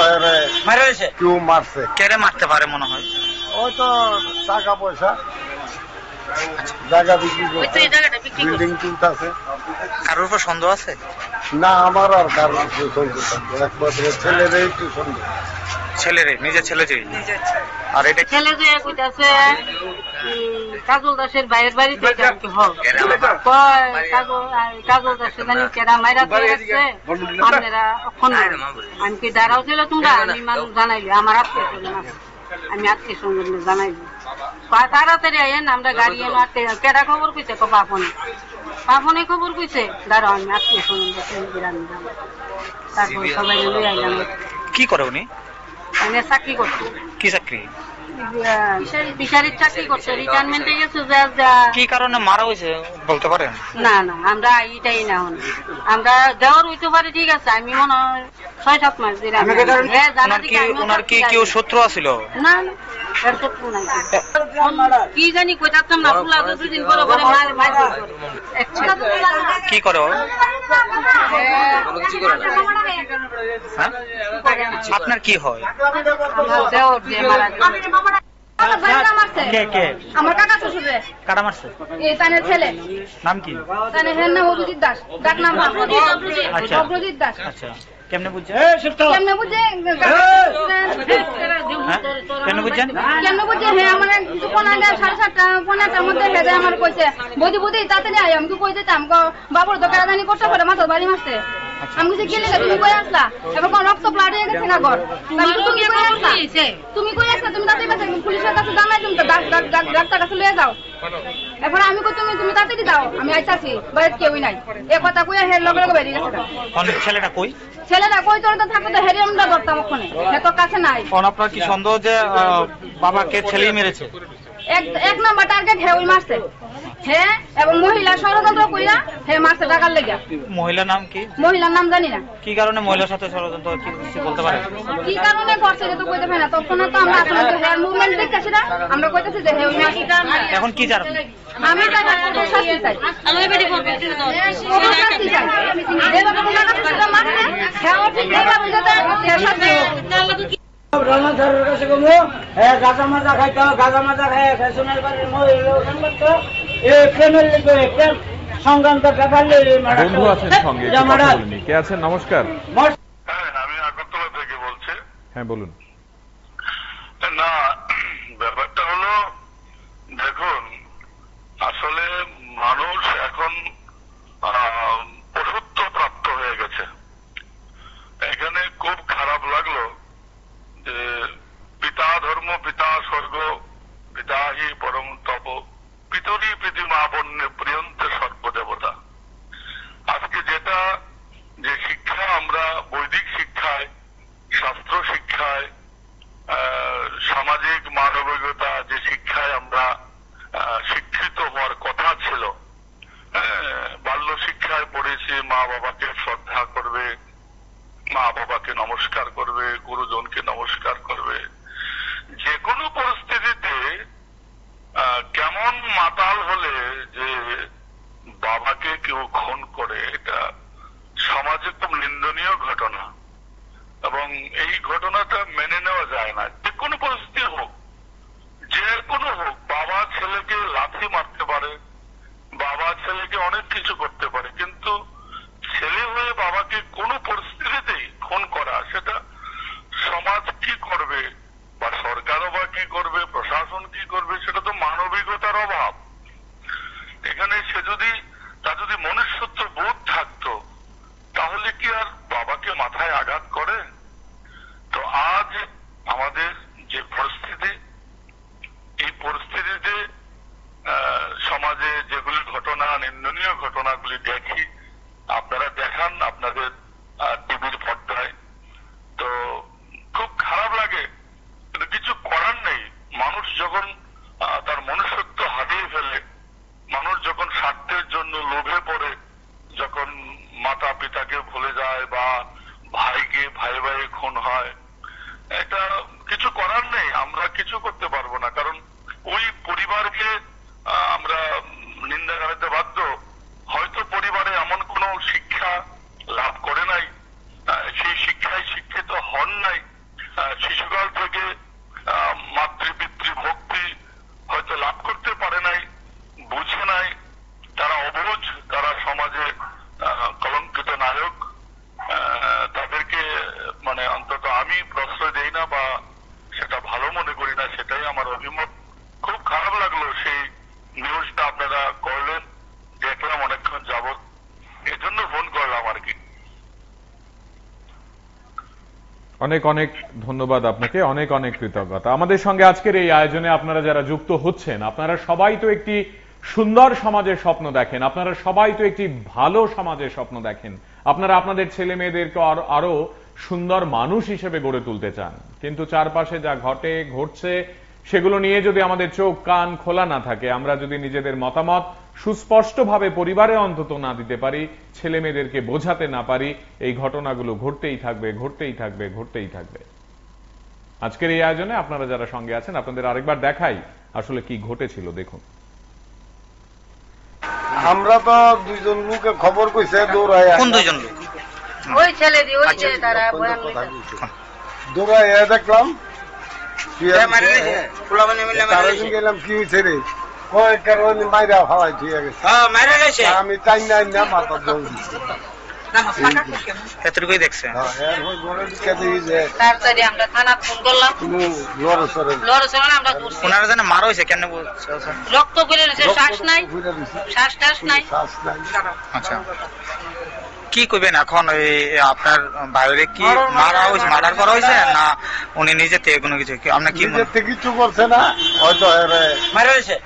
মারা হয়েছে, কেউ মারছে। কেড়ে মারতে পারে মনে হয়? হয়তো টাকা পয়সা, জায়গা বিক্রি করছে, বিল্ডিং তুলতেছে। কারোর উপর সন্দেহ আছে? না, আমার আর কারোর সন্দেহ থাকবে, একমাত্র ছেলের একটু সন্দেহ। ছেলের নিজের ছেলে যে, আর এটা ছেলে যে কইতাছে কাজল দাসের বাইরের বাড়িতে কাজল দাসের জানি কেরা মাইরা দিয়েছে, আপনারা আমি কি দাঁড়াও ছিল তোমরা? আমি মানুষ জানাইলি, আমার আত্মীয় স্বজন আছে, আমি আত্মীয় স্বজন জানাইলি, তাড়াতাড়ি আইন, আমরা গাড়ি এনে আটকে। কেটা খবর কইছে? পাপনে খবর কইছে, দাঁড়াও আমি আত্মীয় স্বজন গ্রামে যাবো। তারপর সবাই লই আইলাম। কি করে উনি? চাকরি করছে। কি চাকরি? ফিশারির চাকরি করছে, রিটায়ারমেন্টে গেছে। কি কারণে মারা হয়েছে বলতে পারেন? না না, আমরা এটাই না, আমরা দেওয়ার হইতে পারে, ঠিক আছে। আমি মনে হয় 6-7 মাস ধরে। ওনার কি কেউ শত্রু আছিল? না না, শত্রু নাই। কি জানি কইতাম না, ফুলা তো 2 দিন পরে পরে মার কি করে? আপনার কি হয়? আমার কাকা শ্বশুরে কাটা মারছে? এই তানের ছেলে। নাম কি? তানের হের নাম অভিজিৎ দাস, ডাক নাম অভিজিৎ দাস। আচ্ছা, কেমনে বুঝছে? কেমনে বুঝে? কেমনে বুঝছেন? কেমনে বুঝে? হ্যাঁ, আমার কিছু 7:30-8টার মধ্যে হেদে আমার কইছে, বৌদি বৌদি তাড়াতাড়ি আয়। আমি কই দিতাম বাবুর তো কারাদানি করতে পারে, মাথার বাড়ি মারছে। আমি কিছু গেলে তুমি কই আসলা? এবার কোন রক্ত ব্লাড হয়ে গেছে না ঘর। তুমি কই আসলা? তুমি কই আসলা? তুমি তাড়াতাড়ি কাছে পুলিশের কাছে জানাই, তুমি তো ডাক্তার কাছে লয়ে যাও। এখন আমি কই তুমি তাড়াতাড়ি দাও, আমি আইতাছি, বাইরে কেউই নাই। এ কথা কইয়া হের লগে লগে বেরিয়ে গেছে। ছেলেটা কই? ছেলেরা কই তোর তো থাকতো, হেরে আমরা ধরতাম ওখানে, হে তো কাছে নাই। আপনার কি সন্দেহ যে বাবাকে ছেলেই মেরেছে? এক নাম্বার টার্গেট হে ওই মারছে, হে এবং মহিলা ষড়যন্ত্র কইরা হে মারছে টাকার লেগে। মহিলার নাম কি? মহিলার নাম জানি না। কি কারণে মহিলার সাথে ষড়যন্ত্র কি বলতে পারেন? কি কারণে করছে এটা তো কইতে পারি না, তখন তো আমরা আসলে তো হেয়ার মুভমেন্ট দেখতেছি না, আমরা কইতেছি যে হে ওই মারছে। এখন কি জানেন? আমি টাকা শাস্তি চাই, আমি বেটি করতে শাস্তি চাই। যেভাবে টাকা শ্বশুররা মারছে, হে ও ঠিক যেভাবে যাতে হে শাস্তি হোক। রহমান স্যারের কাছে কমলো, গাঁজা মাজা খাইতো, গাঁজা মাজা খায় ফ্যাশনের বাড়ির মহিলা করতো, এই প্রেমের লিখবে, প্রেম সংক্রান্ত ব্যাপার বন্ধু আছেন সঙ্গে, কে আছেন? নমস্কার। আমি আগরতলা থেকে বলছি। হ্যাঁ বলুন। না, ব্যাপারটা হলো, দেখুন, আসলে মানুষ এখন পশুত্ব প্রাপ্ত হয়ে গেছে। এখানে খুব খারাপ লাগলো যে পিতা ধর্ম, পিতা স্বর্গ, পিতা হি পরম তপ, পিতরি পৃথিবী আপন্নে প্রিয়ন্তে সর্বদেবতা। আজকে যেটা যে শিক্ষা আমরা বৈদিক শিক্ষায়, শাস্ত্র শিক্ষায়, সামাজিক মানবিকতা যে শিক্ষায় আমরা শিক্ষিত হওয়ার কথা ছিল, বাল্য শিক্ষায় পড়েছি মা বাবাকে শ্রদ্ধা করবে, মা বাবাকে নমস্কার করবে, গুরুজনকে নমস্কার করবে। যে কোনো পরিস্থিতিতে কেমন মাতাল হলে যে বাবাকে কেউ খুন করে, এটা সমাজে খুব নিন্দনীয় ঘটনা এবং এই ঘটনাটা মেনে নেওয়া যায় না। যে কোনো পরিস্থিতি হোক, যে কোনো হোক, বাবা ছেলেকে লাথি মারতে পারে, বাবা ছেলেকে অনেক কিছু করতে পারে, কিন্তু ছেলে হয়ে বাবাকে কোনো পরিস্থিতিতেই খুন করা, সেটা সমাজ কি করবে বা সরকারও বা কি করবে, প্রশাসন কি করবে, সেটা তো মানবিকতার অভাব। এখানে তার যদি মনুষ্যত্ব বোধ থাকতো, তাহলে কি আর বাবাকে মাথায় আঘাত করে? তো আজ আমাদের যে পরিস্থিতি, এই পরিস্থিতিতে সমাজে যেগুলি ঘটনা, নিন্দনীয় ঘটনাগুলি দেখি, আপনারা দেখান আপনাদের টিভির পর্দায়, তো খুব খারাপ লাগে হয়, এটা কিছু করার নেই, আমরা কিছু করতে পারবো না, কারণ ওই পরিবারকে আমরা নিন্দা জানাতে বাধ্য। হয়তো পরিবারে এমন কোনো শিক্ষা লাভ করে নাই, সেই শিক্ষায় শিক্ষিত হন নাই, শিশুকাল থেকে মাতৃপিতৃ ভক্তি হয়তো লাভ করতে পারে নাই, বুঝে নাই, তারা অবুঝ, তারা সমাজে কলঙ্কিত নায়ক। তাদেরকে মানে অন্তত আমি প্রশ্রয় দেই না বা সেটা ভালো মনে করি না, সেটাই আমার অভিমত। খুব খারাপ লাগলো সেই নিউজটা আপনারা করলেন, দেখলাম অনেকক্ষণ যাবত, এজন্য ফোন করলাম আর কি। অনেক অনেক ধন্যবাদ আপনাকে, অনেক অনেক কৃতজ্ঞতা। আমাদের সঙ্গে আজকের এই আয়োজনে আপনারা যারা যুক্ত হচ্ছেন, আপনারা সবাই তো একটি সুন্দর সমাজের স্বপ্ন দেখেন, আপনারা সবাই তো একটি ভালো সমাজের স্বপ্ন দেখেন, আপনারা আপনাদের ছেলে মেয়েদেরকে আরো সুন্দর মানুষ হিসেবে গড়ে তুলতে চান। কিন্তু চারপাশে যা ঘটছে সেগুলো নিয়ে যদি আমাদের চোখ কান খোলা না থাকে, আমরা যদি নিজেদের মতামত সুস্পষ্টভাবে পরিবারে অন্তত না দিতে পারি, ছেলে মেয়েদেরকে বোঝাতে না পারি, এই ঘটনাগুলো ঘটতেই থাকবে, ঘটতেই থাকবে, ঘটতেই থাকবে। আজকের এই আয়োজনে আপনারা যারা সঙ্গে আছেন, আপনাদের আরেকবার দেখাই আসলে কি ঘটেছিল, দেখুন। আমরা তো দুইজন লোকে খবর কইছে, দৌড়ায়। কোন দুইজন লোক? ওই ছেলে দি ওই যে তারা বয়ান দৌড়ায় দেখলাম গেলাম কি হয়েছে রে, কয় কারণে মাইরা ফালাই ঠিক গেছে। আমি চাই না মাথা দৌড় দিচ্ছি, এতটুকুই দেখছে। তাড়াতাড়ি আমরা থানা ফোন করলাম, আমরা ওনারা যেন মারা হয়েছে কেন, রক্ত বেরিয়ে রয়েছে, শ্বাস নাই, শ্বাস টাস নাই। আচ্ছা, কি করবেন এখন? ওই আপনার বাইরে কি মারা হয়েছে, মার্ডার করা হয়েছে না উনি নিজে থেকে কোনো কিছু? আপনার কি নিজে থেকে কিছু করছে না, হয়তো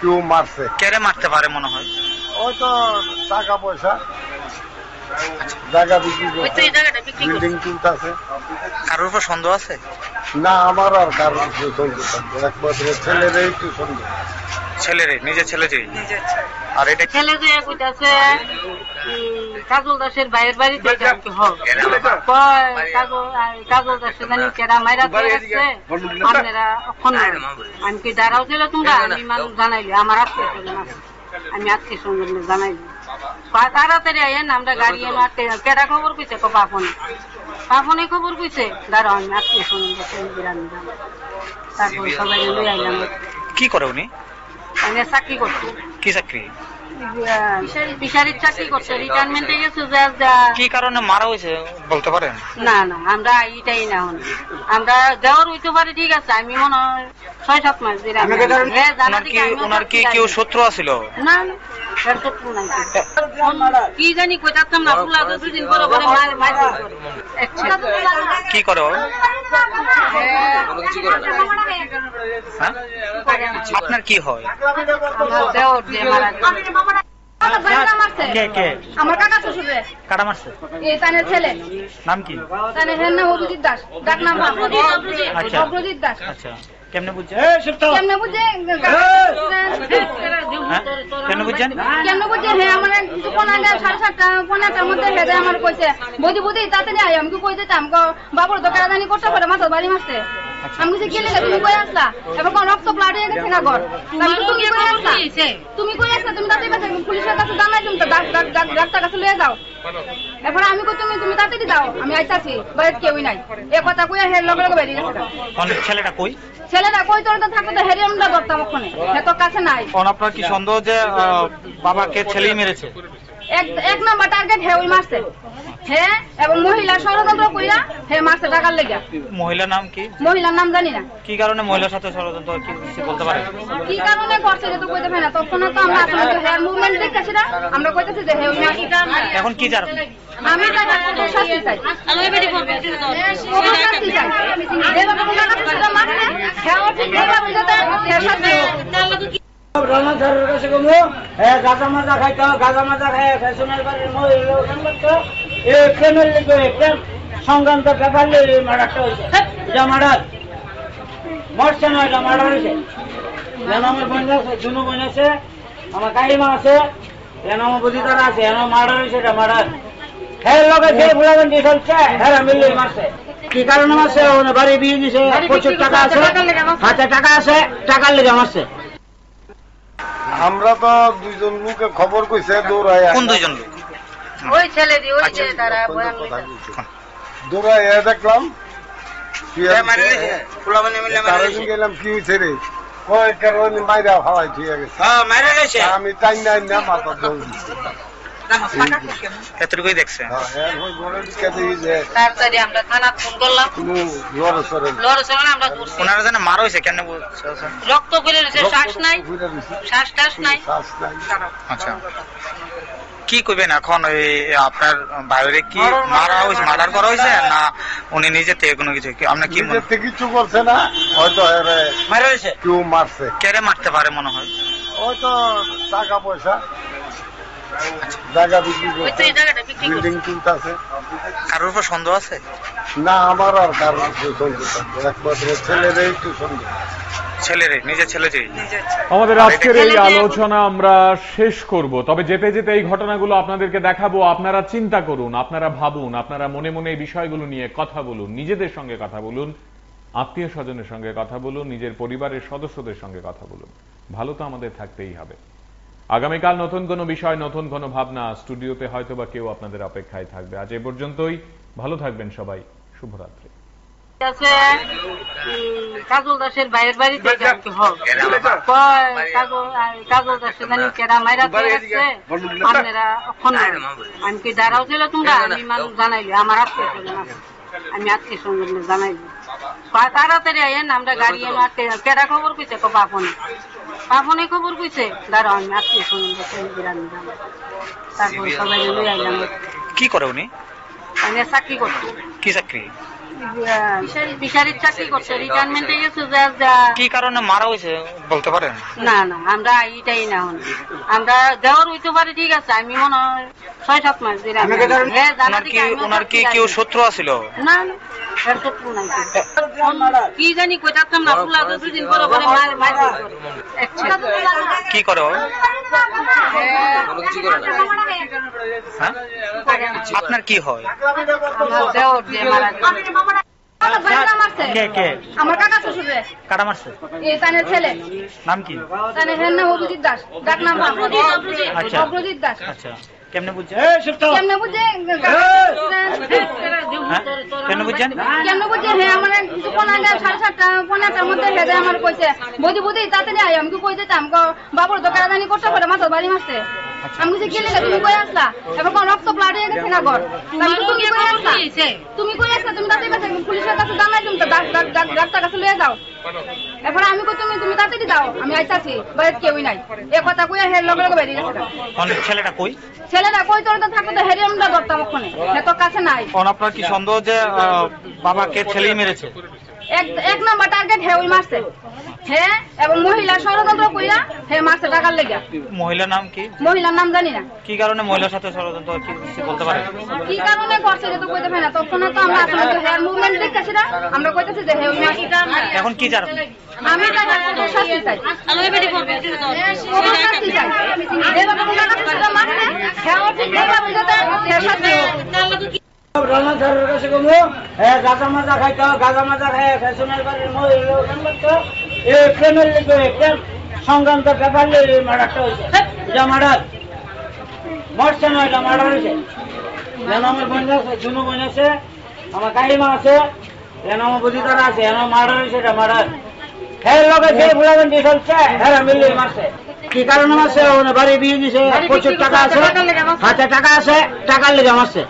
কেউ মারছে। কেড়ে মারতে পারে মনে হয়? হয়তো টাকা পয়সা, জায়গা বিক্রি করছে, বিল্ডিং তুলতেছে। কারোর উপর সন্দেহ আছে? না, আমার আর কারোর সন্দেহ থাকবে, একমাত্র ছেলের একটু সন্দেহ। ছেলের নিজের ছেলেরই? আর এটা ছেলে যে কইতাছে কাজল দাসের ভাইয়ের বাড়িতে কাজল দাসের জানি কেরা মাইরা দিয়েছে, আপনারা আমি কি দাঁড়াও ছিল তোমরা? আমি মানুষ জানাইলি, আমার আত্মীয় স্বজন আছে, আমি আত্মীয় স্বজন জানাইলি, তাড়াতাড়ি আইয়েন, আমরা গাড়ি এনে কেডা খবর কইছে, পাপনে খবর কইছে, দাঁড়াও আমি আত্মীয় স্বজন তারপর সবাই লই আইলাম। কি করে উনি? চাকরি করছে। কি চাকরি? ফিশারির চাকরি করছে, রিটায়ারমেন্টে গেছে। কি কারণে মারা হয়েছে বলতে পারেন? না না, আমরা এইটাই না, আমরা যাওয়ার হইতে পারে, ঠিক আছে, আমি মনে হয় 6-7 মাস ওনার কি কেউ শত্রু আছিল? না, শত্রু নাই, কি জানি কইতাম না, পুলা 2 দিন পরে পরে কি করে? আপনার কি হয়? আমার কাকা শ্বশুরে কাটা মারছে? এই তানের ছেলে। নাম কি? তানের নাম অভিজিৎ দাস, ডাক নাম অভিজিৎ দাস। আচ্ছা, কেমনে বুঝছেন? কেমনে বুঝে? কেমনে বুঝছেন? কেমনে বুঝে? হ্যাঁ, আমার কিছু 7:30-8টার মধ্যে হেদে আমার কইছে, বুঝি তাড়াতাড়ি আয়। আমি কি কই দিতাম, বাবুর তো কারাদানি করতে পারে, মাথার বাড়ি মারছে। আমি কিছু গেলে তুমি কই আসলা, এবার কোন রক্ত প্লাট হয়ে গেছে না ঘর। তুমি কই আসলা, তুমি তাড়াতাড়ি কাছে পুলিশের কাছে জানাই, তুমি তো ডাক্তার কাছে লয়ে যাও। এরপর আমি কই তুমি তাড়াতাড়ি যাও, আমি আইতাছি, বাড়িতে কেউই নাই। এ কথা কইয়া হের লগে লগে বেরিয়ে গেছে। ছেলেটা কই? ছেলেটা কই তোর তো থাকতো, হেরে আমরা ধরতাম ওখানে, সে তো কাছে নাই। আপনার কি সন্দেহ যে বাবাকে ছেলেই মেরেছে? এক নম্বর টার্গেট হে ওই মারছে, হ্যাঁ, এবং মহিলা ষড়যন্ত্র কইরা হে মারছে টাকার লেগা। মহিলার নাম কি? মহিলার নাম জানি না। কি কারণে মহিলার সাথে ষড়যন্ত্র কি বলতে পারে? কি কারণে করছে যে তো কইতে পারে না, তখন তো আমরা আসলে হেয়ার মুভমেন্ট দেখতেছি না, আমরা কইতেছি যে হে ওই মারছে। এখন কি জানো? আমি চাই শাস্তি চাই, আমি বেটি করব, শাস্তি চাই। যেভাবে টাকা পয়সা মারছে হে ও ঠিক ভাবে যাতে হে শাস্তি হোক। রানাধারের কাছে গেলো, গাঁজা মাজা খাইতো, গাঁজা মাজা খাই ফ্যাশনের বাড়ির মহিলা করতো, এই প্রেমের লিখে প্রেম সংক্রান্ত ব্যাপার নিয়ে মার্ডারটা হয়েছে। এটা মার্ডার মরছে না, এটা মার্ডার হয়েছে। যেন আমার বোন আছে, জুনু বোন আছে, আমার কাকিমা আছে, যেন আমার বুঝিদারা আছে, যেন মার্ডার হয়েছে, এটা মার্ডার। হ্যাঁ, লোকে যে ভুলাবেন চলছে, হ্যাঁ মিলিয়ে মারছে। কি কারণে মারছে বাড়ি বিয়ে দিছে প্রচুর টাকা আছে হাতে টাকা আছে টাকার লেগে মারছে আমরা তো দুইজন লোকে খবর কইছে দৌড়াইয়া কোন দুইজন লোক? ওই ছেলে দি ওই যে তারা দৌড়াইয়া দেখলাম মারা গেলাম কি হয়েছে রে কয় কারণে মাইরা ফালাই ঠিক গেছে আমি টাইম নাই না মাথা দৌড় এতটুকুই দেখছে। তাড়াতাড়ি আমরা থানা ফোন করলাম, আমরা ওনারা যেন মারা হয়েছে কেন রক্ত বের হয়েছে, শ্বাস নাই, শ্বাস টাস নাই। আচ্ছা কি করবেন এখন? ওই আপনার বাইরে কি মারা হয়েছে, মার্ডার করা হয়েছে না উনি নিজে থেকে কোনো কিছু? আপনার কি কিছু করছে না, হয়তো মারা হয়েছে, কেউ মারছে। কেড়ে মারতে পারে মনে হয়? হয়তো টাকা পয়সা, জায়গা বিক্রি করছে, বিল্ডিং কিনতেছে। কারোর উপর সন্দেহ আছে? না, আমার আর কারোর সন্দেহ, একমাত্র ছেলের একটু সন্দেহ। আমাদের আজকের এই আলোচনা আমরা শেষ করব, তবে যেতে যেতে এই ঘটনাগুলো আপনাদেরকে দেখাবো। আপনারা চিন্তা করুন, আপনারা ভাবুন, আপনারা মনে মনে এই বিষয়গুলো নিয়ে কথা বলুন, নিজেদের সঙ্গে কথা বলুন, আত্মীয় স্বজনের সঙ্গে কথা বলুন, নিজের পরিবারের সদস্যদের সঙ্গে কথা বলুন। ভালো তো আমাদের থাকতেই হবে। আগামীকাল নতুন কোনো বিষয়, নতুন কোনো ভাবনা, স্টুডিওতে হয়তোবা কেউ আপনাদের অপেক্ষায় থাকবে। আজ এ পর্যন্তই। ভালো থাকবেন সবাই। শুভরাত্রি। কাজল দাসের বাইরের বাড়িতে কাজল দাসের জানি কেরা মাইরা দিয়েছে, আপনারা আমি কি দাঁড়াও ছিল তোমরা? আমি মানুষ জানাইলি, আমার আত্মীয় স্বজন আছে, আমি আত্মীয় স্বজন জানাইলি তাড়াতাড়ি আইন, আমরা গাড়ি এনে কেরা খবর কইছে, পাপনে খবর কইছে, দাঁড়াও আমি আত্মীয় স্বজন তারপর সবাই লই আইলাম। কি করে উনি? আমি চাকরি করছি। কি চাকরি? ফিশারির চাকরি করছে, রিটায়ারমেন্টে গেছে। কি কারণে মারা হয়েছে বলতে পারেন? না না, আমরা এইটাই না, আমরা দেওয়ার হইতে পারে, ঠিক আছে। আমি মনে হয় 6-7 মাস ওনার কি কেউ শত্রু আছিল? না না, শত্রু নাই। কি জানি কইতাম না, পুলা 2 দিন পরে পরে কি করে? আপনার কি হয়? আমার কাকা শ্বশুরে কারা মারছে? এই তানের ছেলে। নাম কি? তানের নাম অভিজিৎ দাস, ডাক নাম অগ্রজিৎ দাস। আচ্ছা, কেমনে বুঝছেন? কেমনে বুঝছেন? কেমনে বুঝছেন? হ্যাঁ, আমার কিছু 7:30-8:30 মধ্যে হেদে আমার কইছে, বদি বুদি তাড়াতাড়ি আয়। আমি কি কই দিতাম, বাবুর তো কারাদানি করতে পারে, মাথার বাড়ি মারছে। আমি কিছু কি লেগে তুমি কই আসলা? এবার কোন রক্ত প্লাট হয়ে গেছে না ঘর। তুমি কই আসলা? তুমি তাদের কাছে পুলিশের কাছে জানাই, তুমি তো ডাক্তার কাছে লয়ে যাও। এরপর আমি কই তুমি তাড়াতাড়ি যাও, আমি আইতাছি, বাড়িতে কেউই নাই। এ কথা কইয়া হের লগে লগে বেরিয়ে গেছে। ছেলেটা কই? ছেলেটা কই? তোর তো থাকতো হেরে আমরা ধরতাম ওখানে, সে তো কাছে নাই। আপনার কি সন্দেহ যে বাবাকে ছেলেই মেরেছে? এক নাম্বার টার্গেট হে ওই মারছে, হ্যাঁ, এবং মহিলা ষড়যন্ত্র কইরা হে মারছে টাকার লেগে। মহিলার নাম কি? মহিলার নাম জানি না। কি কারণে মহিলার সাথে ষড়যন্ত্র বলতে পারে? কি কারণে করছে তো কইতে পারে না, তখন তো আমরা আসলে হেয়ার মুভমেন্ট দেখতেছি না, আমরা কইতেছি যে হে ওই মারছে। এখন কি জানো? আমি তাই শাস্তি চাই, আমি বেটি করব, শাস্তি চাই। এভাবে টাকা পয়সা মারছে, হে ও ঠিক না বুঝতে হে শাস্তি রানা স্যারের কাছে গেল, গাঁজা মাজা খাইতো, গাঁজা মাজা খাই ফ্যাশনের বাড়ির মহিলা করতো, এই প্রেমের লিখে প্রেম সংক্রান্ত ব্যাপার নিয়ে মার্ডারটা হয়েছে। এটা মার্ডার মরছে না, এটা মার্ডার হয়েছে। যেন আমার বোন আছে, জুনু বোন আছে, আমার কাহিমা আছে, যেন আমার বুঝিতারা আছে, যেন মার্ডার হয়েছে, এটা মার্ডার। হ্যাঁ, লোকে ছেলে ফুলাবেন দিয়ে চলছে, হ্যাঁ মিলিয়ে মারছে। কি কারণে মারছে? বাড়ি বিয়ে দিছে, প্রচুর টাকা আছে, হাতে টাকা আছে, টাকার লেগে মারছে।